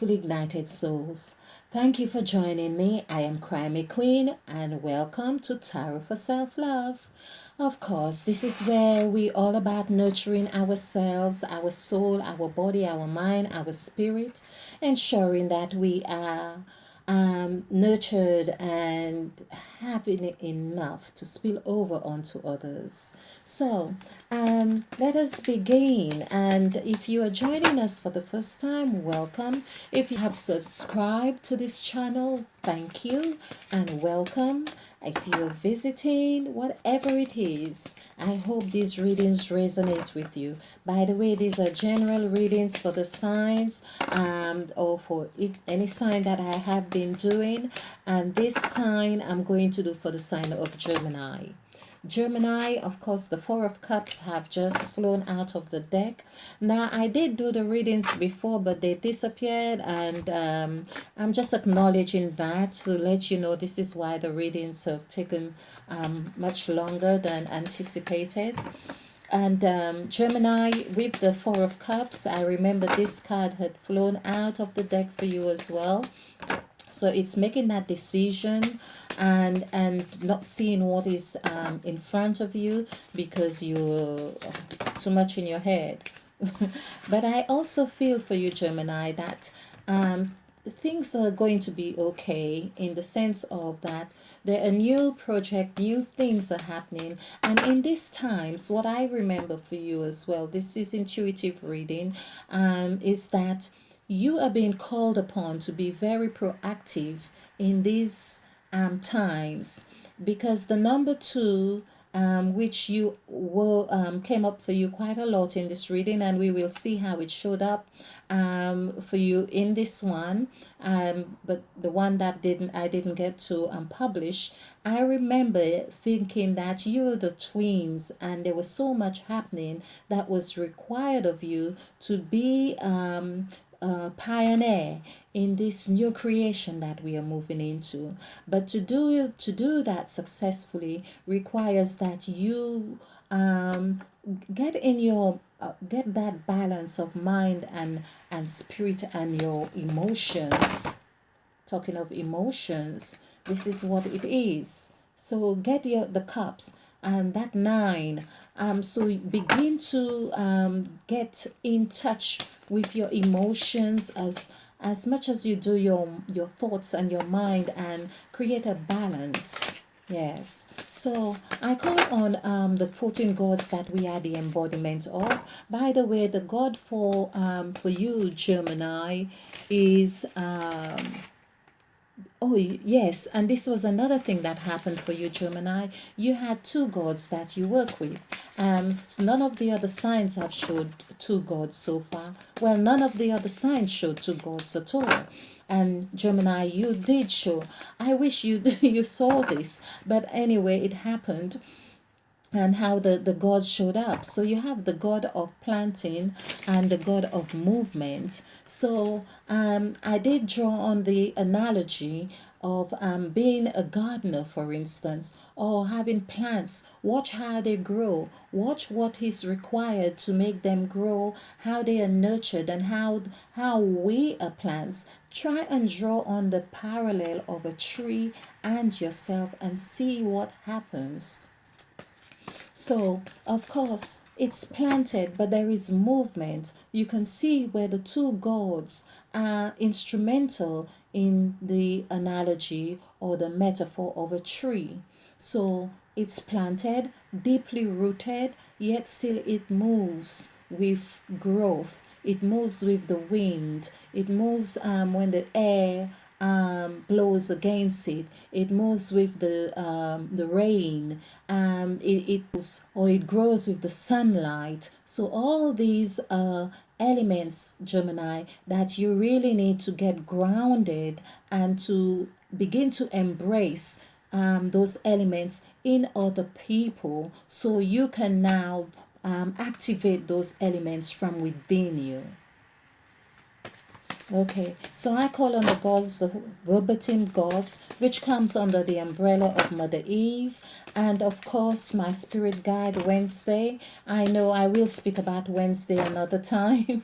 beautiful ignited souls. Thank you for joining me. I am Crimey Queen and welcome to Tarot for Self-Love. Of course, this is where we all about nurturing ourselves, our soul, our body, our mind, our spirit, ensuring that we are nurtured and having enough to spill over onto others. So, let us begin. And if you are joining us for the first time, welcome. If you have subscribed to this channel, thank you and welcome. If you're visiting, whatever it is, I hope these readings resonate with you. By the way, these are general readings for the signs or for any sign that I have been doing. And this sign I'm going to do for the sign of Gemini. Gemini, of course, the Four of Cups have just flown out of the deck. Now, I did do the readings before, but they disappeared, and I'm just acknowledging that to let you know this is why the readings have taken much longer than anticipated. And Gemini, with the Four of Cups, I remember this card had flown out of the deck for you as well. So it's making that decision and not seeing what is in front of you because you're too much in your head. But I also feel for you, Gemini, that things are going to be okay in the sense of that there are new project, new things are happening. And in these times, what I remember for you as well, this is intuitive reading, is that you are being called upon to be very proactive in these times, because the number two, which you will came up for you quite a lot in this reading, and we will see how it showed up for you in this one. But the one that I didn't get to publish, I remember thinking that you're the twins, and there was so much happening that was required of you to be pioneer in this new creation that we are moving into. But to do that successfully requires that you get in your get that balance of mind and spirit and your emotions. Talking of emotions, this is what it is. So get the cups and that nine. So begin to get in touch with your emotions as much as you do your thoughts and your mind, and create a balance. Yes. So I call on the 14 gods that we are the embodiment of. By the way, the god for you, Gemini, is oh, yes, and this was another thing that happened for you, Gemini. You had two gods that you work with. None of the other signs have showed two gods so far. Well, none of the other signs showed two gods at all. And Gemini, you did show. I wish you you saw this, but anyway, it happened. And how the gods showed up. So you have the god of planting and the god of movement. So I did draw on the analogy of being a gardener, for instance, or having plants. Watch how they grow. Watch what is required to make them grow, how they are nurtured, and how we are plants. Try and draw on the parallel of a tree and yourself and see what happens. So, of course, it's planted, but there is movement. You can see where the two gods are instrumental in the analogy or the metaphor of a tree. So, it's planted, deeply rooted, yet still it moves with growth. It moves with the wind. It moves when the air blows against it. It moves with the rain. It moves, or it grows with the sunlight. So all these elements, Gemini, that you really need to get grounded and to begin to embrace those elements in other people, so you can now activate those elements from within you. Okay, so I call on the gods, the verbatim gods, which comes under the umbrella of Mother Eve, and of course my spirit guide Wednesday. I know I will speak about Wednesday another time.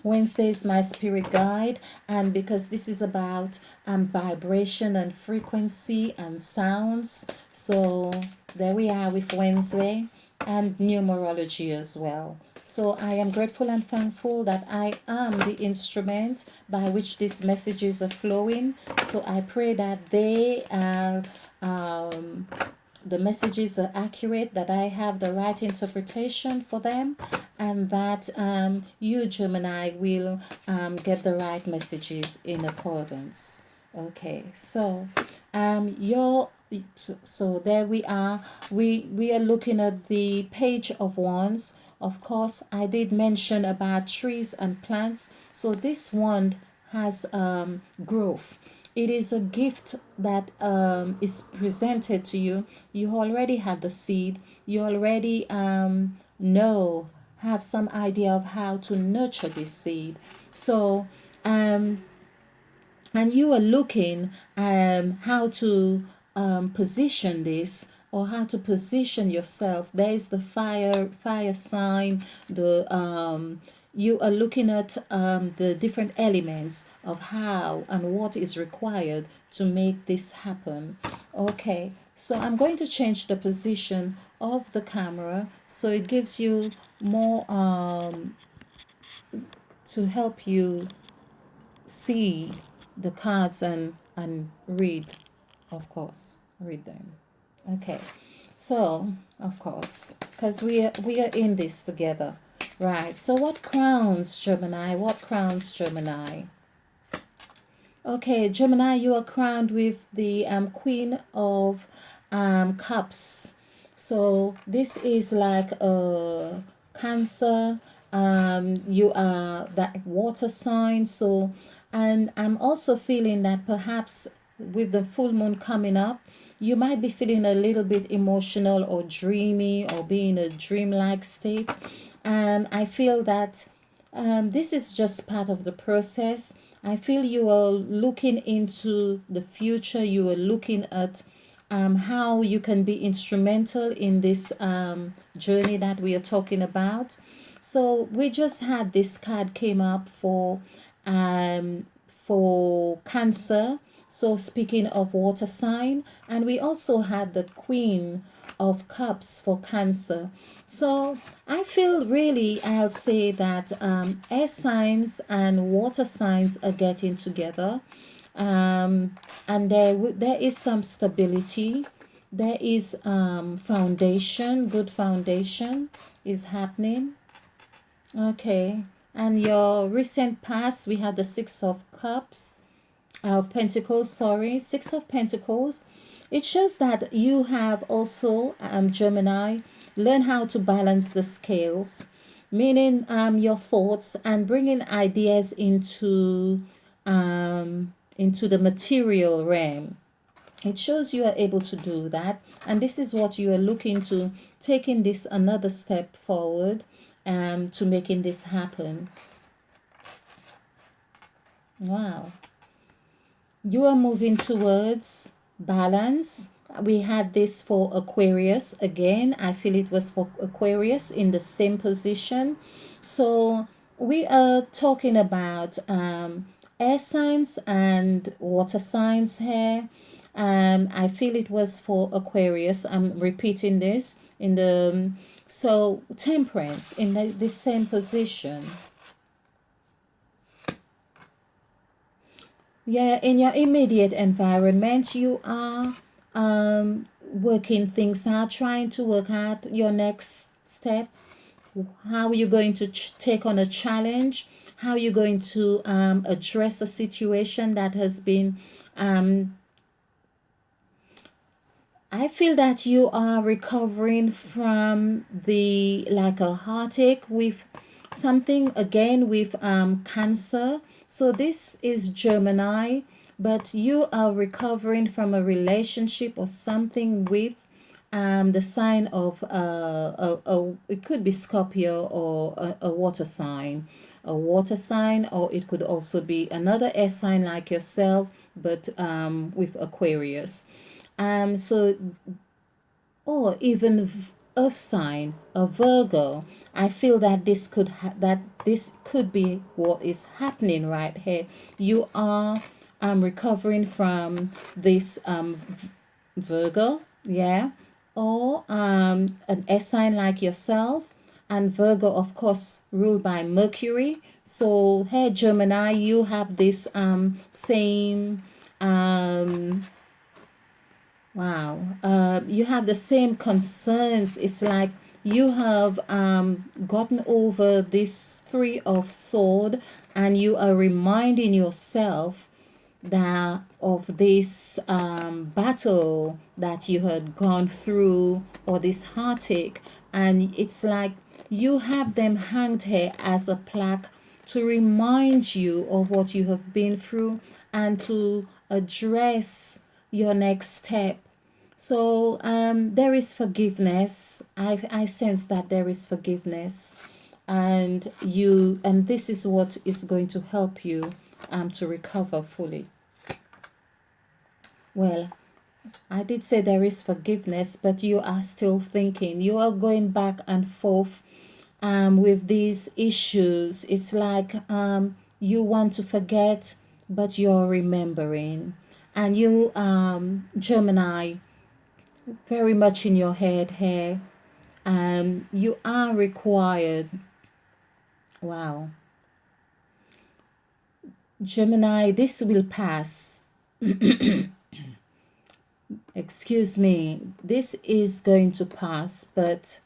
Wednesday is my spirit guide, and because this is about vibration and frequency and sounds, so there we are with Wednesday and numerology as well. So I am grateful and thankful that I am the instrument by which these messages are flowing. So I pray that they are the messages are accurate, that I have the right interpretation for them, and that you, Gemini, will get the right messages in accordance. Okay, so your so there we are. We are looking at the Page of Wands. Of course, I did mention about trees and plants. So this wand has growth. It is a gift that is presented to you. You already have the seed. You already know, have some idea of how to nurture this seed. So and you are looking how to position this, or how to position yourself. There is the fire sign. The you are looking at the different elements of how and what is required to make this happen. Okay, so I'm going to change the position of the camera so it gives you more to help you see the cards and read, of course, read them. Okay, so of course, because we are in this together, right? So what crowns Gemini? What crowns Gemini? Okay, Gemini, you are crowned with the Queen of Cups. So this is like a Cancer. You are that water sign. So, and I'm also feeling that perhaps with the full moon coming up, you might be feeling a little bit emotional or dreamy, or be in a dreamlike state. And I feel that this is just part of the process. I feel you are looking into the future. You are looking at how you can be instrumental in this journey that we are talking about. So we just had this card came up for Cancer. So speaking of water sign, and we also had the Queen of Cups for Cancer. So I feel really, I'll say that air signs and water signs are getting together, and there is some stability. There is foundation, good foundation is happening. Okay, and your recent past, we had the Six of Cups, of Pentacles, sorry, Six of Pentacles. It shows that you have also, Gemini, learn how to balance the scales, meaning your thoughts and bringing ideas into the material realm. It shows you are able to do that, and this is what you are looking to, taking this another step forward to making this happen. Wow. You are moving towards balance. We had this for Aquarius again. I feel it was for Aquarius in the same position. So we are talking about air signs and water signs here. I feel it was for Aquarius. I'm repeating this in the so Temperance in the same position. Yeah, in your immediate environment, you are working things out, trying to work out your next step. How you're going to take on a challenge, how you're going to address a situation that has been I feel that you are recovering from the like a heartache with something again with Cancer. So this is Gemini, but you are recovering from a relationship or something with the sign of it could be Scorpio or a water sign, or it could also be another air sign like yourself, but with Aquarius. So or even earth sign, a Virgo. I feel that this could be what is happening right here. You are recovering from this Virgo, yeah, or an S sign like yourself, and Virgo, of course, ruled by Mercury. So, hey, Gemini, you have this same wow, you have the same concerns. It's like you have gotten over this Three of Sword, and you are reminding yourself that of this battle that you had gone through, or this heartache, and it's like you have them hanged here as a plaque to remind you of what you have been through and to address your next step. So there is forgiveness. I sense that there is forgiveness, and this is what is going to help you to recover fully. Well, I did say there is forgiveness, but you are still thinking. You are going back and forth with these issues. It's like you want to forget, but you're remembering. And you, Gemini, very much in your head here. You are required. Wow. Gemini, this will pass. Excuse me. This is going to pass, but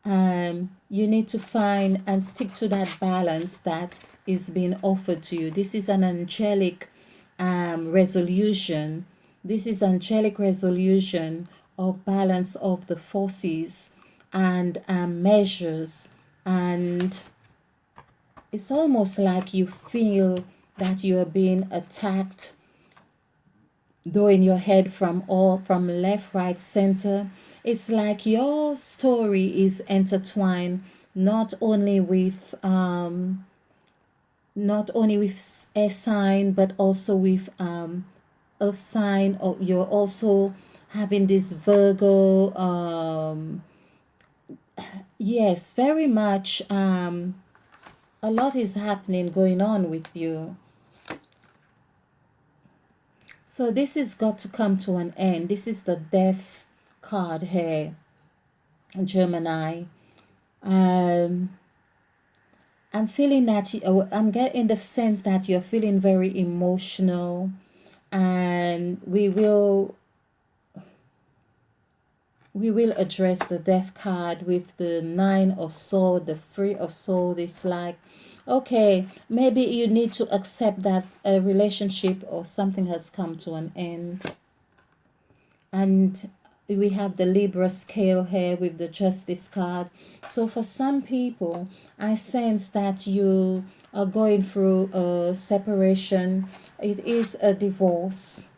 you need to find and stick to that balance that is being offered to you. This is an angelic resolution. This is angelic resolution of balance of the forces and measures, and it's almost like you feel that you are being attacked, though in your head from left, right, center. It's like your story is intertwined not only with a sign, but also with earth sign, or you're also having this Virgo. Yes, very much. A lot is happening, going on with you. So this has got to come to an end. This is the Death card here, Gemini. I'm feeling that I'm getting the sense that you're feeling very emotional, and we will address the Death card with the Nine of Swords. The Three of Swords is like, okay, maybe you need to accept that a relationship or something has come to an end. And we have the Libra scale here with the Justice card. So for some people, I sense that you are going through a separation. It is a divorce.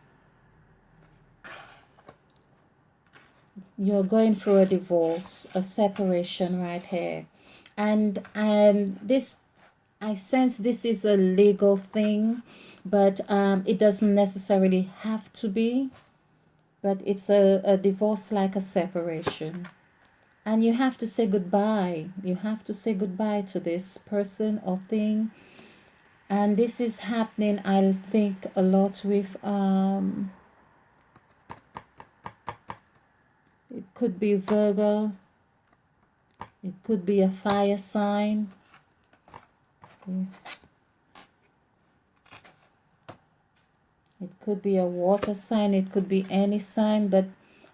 You're going through a divorce, a separation right here. And this, I sense this is a legal thing, but it doesn't necessarily have to be. But it's a divorce, like a separation. And you have to say goodbye. You have to say goodbye to this person or thing. And this is happening, I think, a lot with it could be Virgo. It could be a fire sign. It could be a water sign. It could be any sign. But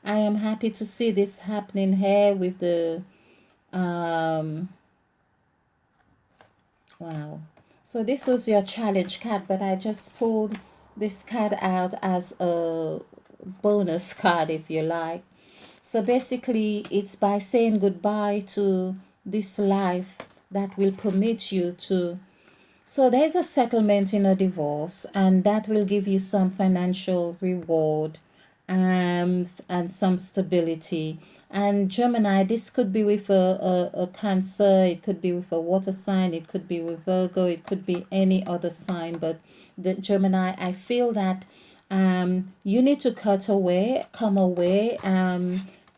I am happy to see this happening here with the wow. So this was your challenge card, but I just pulled this card out as a bonus card, if you like. So basically, it's by saying goodbye to this life that will permit you to. So there's a settlement in a divorce, and that will give you some financial reward and some stability. And Gemini, this could be with a Cancer, it could be with a water sign, it could be with Virgo, it could be any other sign. But the Gemini, I feel that you need to come away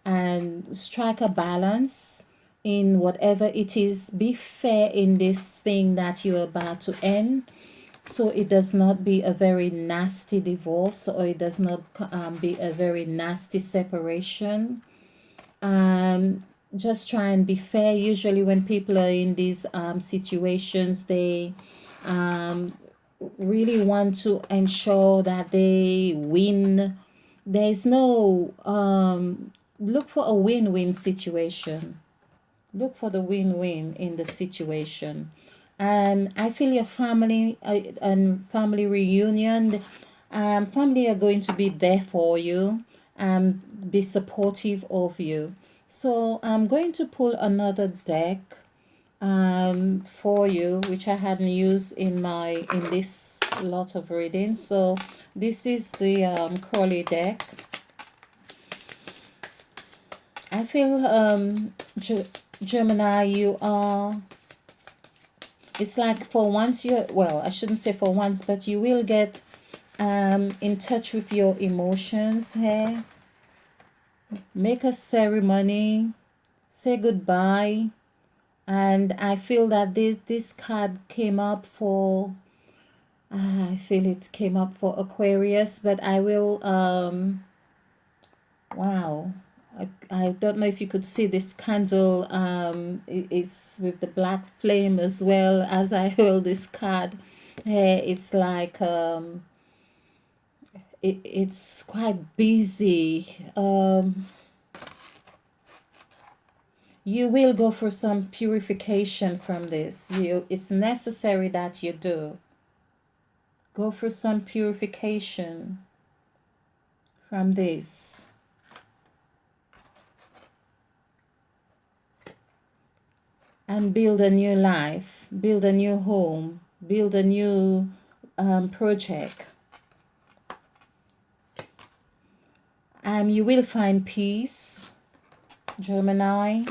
and strike a balance in whatever it is. Be fair in this thing that you're about to end, so it does not be a very nasty divorce, or it does not be a very nasty separation. Just try and be fair. Usually when people are in these situations, they really want to ensure that they win. There's no look for a win-win situation. Look for the win-win in the situation. And I feel your family and family reunion, family are going to be there for you and be supportive of you. So I'm going to pull another deck for you, which I hadn't used in this lot of readings. So this is the Crowley deck. I feel Gemini, you are, it's like for once you, well, I shouldn't say for once, but you will get in touch with your emotions here. Make a ceremony, say goodbye. And I feel that this card came up for, I feel it came up for Aquarius, but I will wow, I don't know if you could see this candle. It's with the black flame as well as I hold this card. It's like it's quite busy. You will go for some purification from this. It's necessary that you do. Go for some purification from this. And build a new life, build a new home, build a new project. You will find peace, Gemini.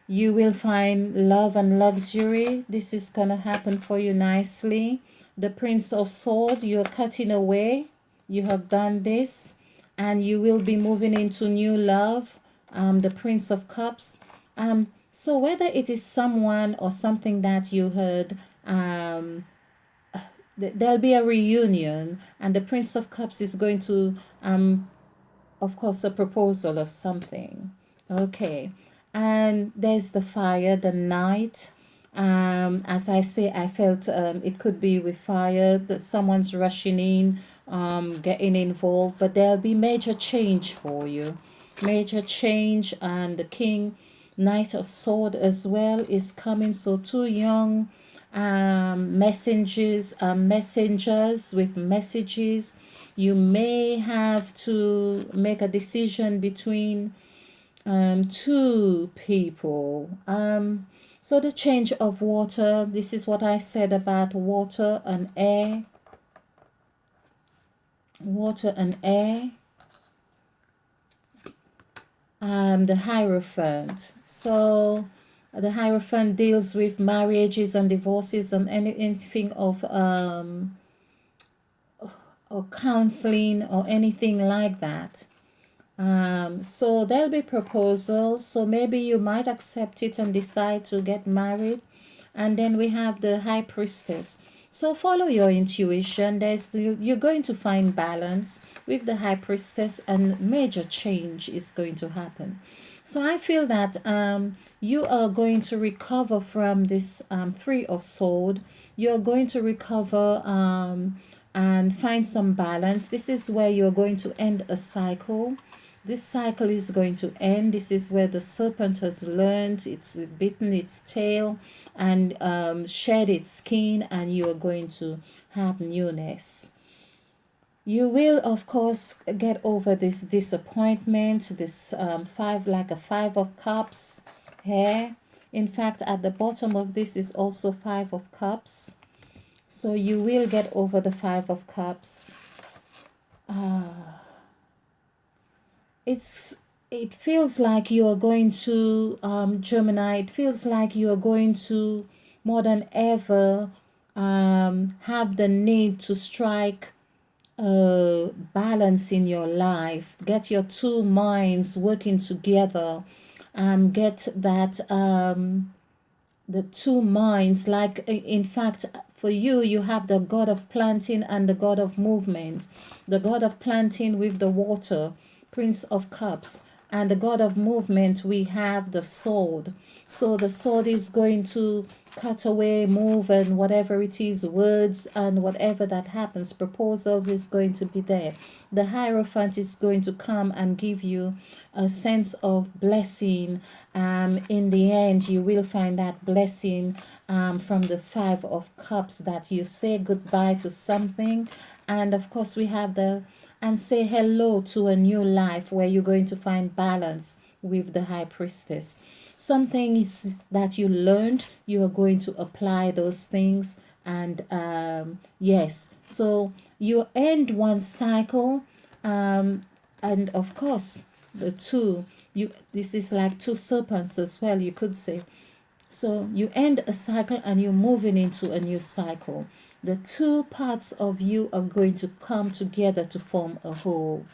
You will find love and luxury. This is going to happen for you nicely. The Prince of Swords, you're cutting away. You have done this. And you will be moving into new love. The Prince of Cups. So whether it is someone or something that you heard, there'll be a reunion. And the Prince of Cups is going to, of course, a proposal of something. Okay. And there's the fire, the night. As I say, I felt it could be with fire, that someone's rushing in, getting involved, but there'll be major change for you. Major change. And the King, Knight of Sword as well is coming. So two young messengers with messages. You may have to make a decision between two people. So the change of water, this is what I said about water and air. Water and air. The Hierophant. So the Hierophant deals with marriages and divorces and anything of or counseling or anything like that. So there'll be proposals. So maybe you might accept it and decide to get married. And then we have the High Priestess. So follow your intuition. You're going to find balance with the High Priestess, and major change is going to happen. So I feel that you are going to recover from this Three of Swords. You're going to recover and find some balance. This is where you're going to end a cycle. This cycle is going to end. This is where the serpent has learned, it's bitten its tail and shed its skin, and you are going to have newness. You will, of course, get over this disappointment, this like a Five of Cups here. In fact, at the bottom of this is also Five of Cups. So you will get over the Five of Cups. It feels like you are going to, Gemini, it feels like you are going to more than ever have the need to strike balance in your life. Get your two minds working together. Get that the two minds, like in fact for you, you have the god of planting and the god of movement. The god of planting with the water, prince of cups, and the god of movement, we have the sword. So the sword is going to cut away, move, and whatever it is, words and whatever that happens, proposals is going to be there. The Hierophant is going to come and give you a sense of blessing. In the end, you will find that blessing from the Five of Cups, that you say goodbye to something. And of course, we have the and say hello to a new life where you're going to find balance with the High Priestess. Something is that you learned, you are going to apply those things. And yes, so you end one cycle, and of course the two, you this is like two serpents as well, you could say. So you end a cycle and you're moving into a new cycle. The two parts of you are going to come together to form a whole.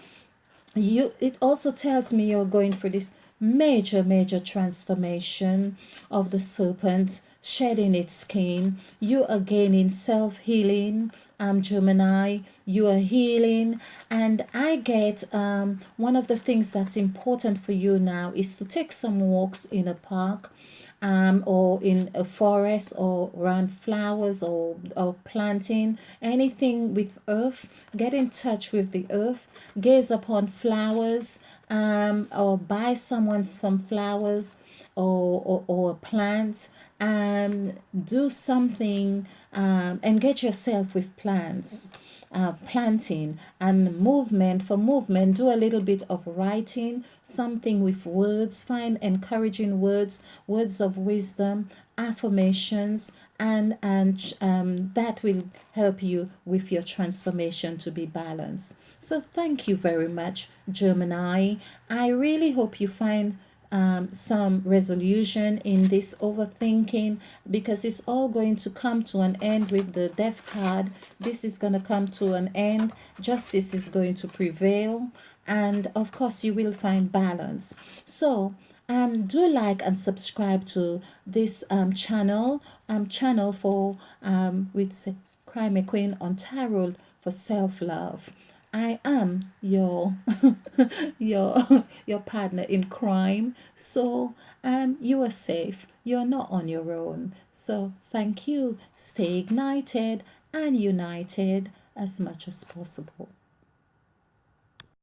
It also tells me you're going for this major transformation of the serpent shedding its skin. You are gaining self-healing. Gemini, you are healing. And I get one of the things that's important for you now is to take some walks in a park, or in a forest, or around flowers, or planting anything with earth. Get in touch with the earth, gaze upon flowers, or buy someone some flowers, or a plant, and do something, engage yourself with plants. Planting and movement. For movement, do a little bit of writing, something with words. Find encouraging words, words of wisdom, affirmations, and that will help you with your transformation to be balanced. So thank you very much, Gemini. I really hope you find some resolution in this overthinking, because it's all going to come to an end with the Death card. This is going to come to an end. Justice is going to prevail, and of course you will find balance. So do like and subscribe to this channel for with Crimey Queen on Tarot for self-love. I am your your your partner in crime. So you are safe. You're not on your own. So thank you. Stay ignited and united as much as possible.